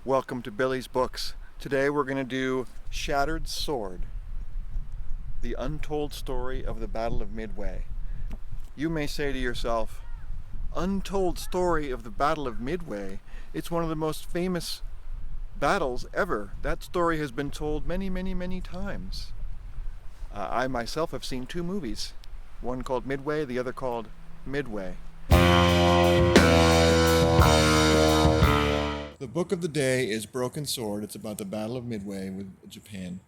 Welcome to Billy's Books. Today we're going to do Shattered Sword, the untold story of the Battle of Midway. You may say to yourself, Untold Story of the Battle of Midway? It's one of the most famous battles ever. That story has been told many, many, many times. I myself have seen two movies, one called Midway, the other called Midway. The book of the day is Broken Sword. It's about the Battle of Midway with Japan.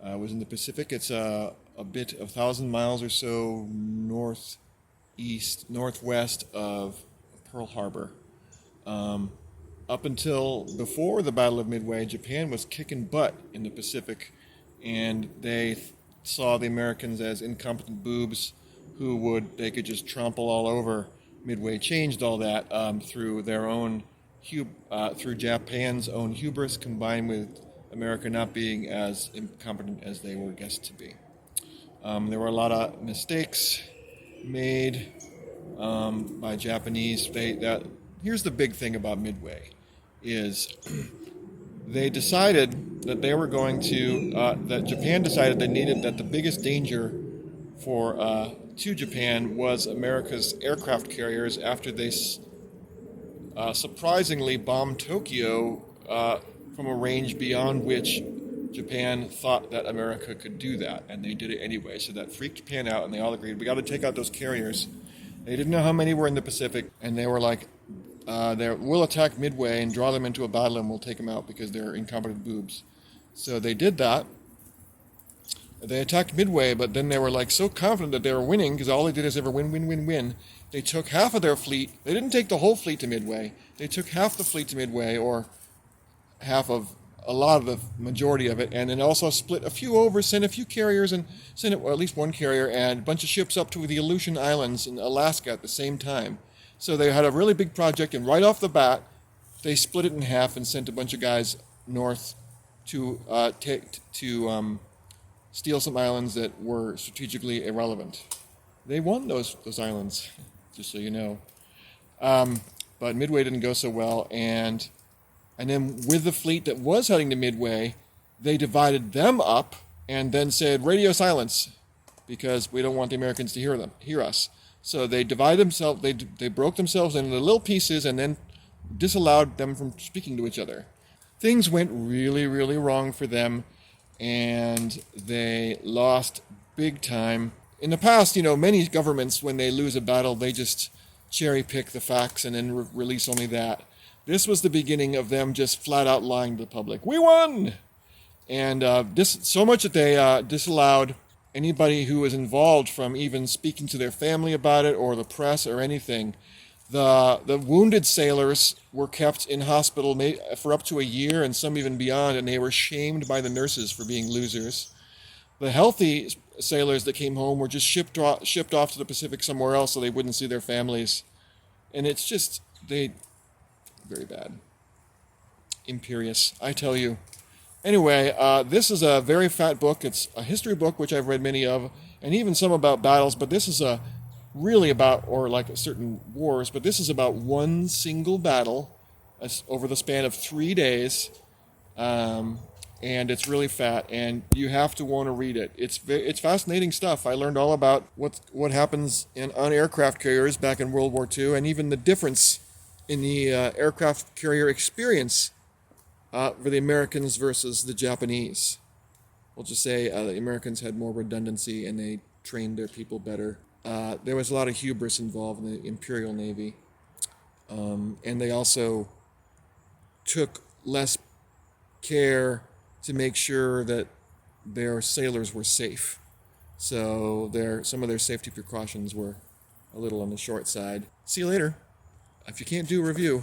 It was in the Pacific. It's a bit of 1,000 miles or so northwest of Pearl Harbor. Up until before the Battle of Midway, Japan was kicking butt in the Pacific, and they saw the Americans as incompetent boobs they could just trample all over. Midway changed all that through Japan's own hubris, combined with America not being as incompetent as they were guessed to be. There were a lot of mistakes made by Japanese. Here's the big thing about Midway, is they decided that they were going to, that Japan decided that the biggest danger to Japan was America's aircraft carriers after they surprisingly bombed Tokyo from a range beyond which Japan thought that America could do that, and they did it anyway. So that freaked Japan out, and they all agreed, we got to take out those carriers. They didn't know how many were in the Pacific, and they were like, we'll attack Midway and draw them into a battle, and we'll take them out because they're incompetent boobs. So they did that. They attacked Midway, but then they were like so confident that they were winning, because all they did is ever win, win, win, win. They took half of their fleet. They didn't take the whole fleet to Midway. They took half the fleet to Midway, or half of a lot of the majority of it, and then also split a few over, sent a few carriers, and at least one carrier and a bunch of ships up to the Aleutian Islands in Alaska at the same time. So they had a really big project, and right off the bat, they split it in half and sent a bunch of guys north to steal some islands that were strategically irrelevant. They won those islands, just so you know. But Midway didn't go so well, and then with the fleet that was heading to Midway, they divided them up and then said, radio silence, because we don't want the Americans to hear us. So they divided themselves, they broke themselves into little pieces and then disallowed them from speaking to each other. Things went really, really wrong for them, and they lost big time. In the past, many governments, when they lose a battle, they just cherry pick the facts and then release only that. This was the beginning of them just flat out lying to the public. We won! And so much that they disallowed anybody who was involved from even speaking to their family about it, or the press, or anything. The wounded sailors were kept in hospital for up to a year, and some even beyond, and they were shamed by the nurses for being losers. The healthy sailors that came home were just shipped off to the Pacific somewhere else so they wouldn't see their families. And it's just, very bad. Imperious, I tell you. Anyway, this is a very fat book. It's a history book, which I've read many of, and even some about battles, but this is really about, or like certain wars, but this is about one single battle over the span of 3 days, and it's really fat, and you have to want to read it. It's fascinating stuff. I learned all about what happens on aircraft carriers back in World War II, and even the difference in the aircraft carrier experience for the Americans versus the Japanese. We'll just say the Americans had more redundancy, and they trained their people better. There was a lot of hubris involved in the Imperial Navy, and they also took less care to make sure that their sailors were safe. So some of their safety precautions were a little on the short side. See you later. If you can't do a review.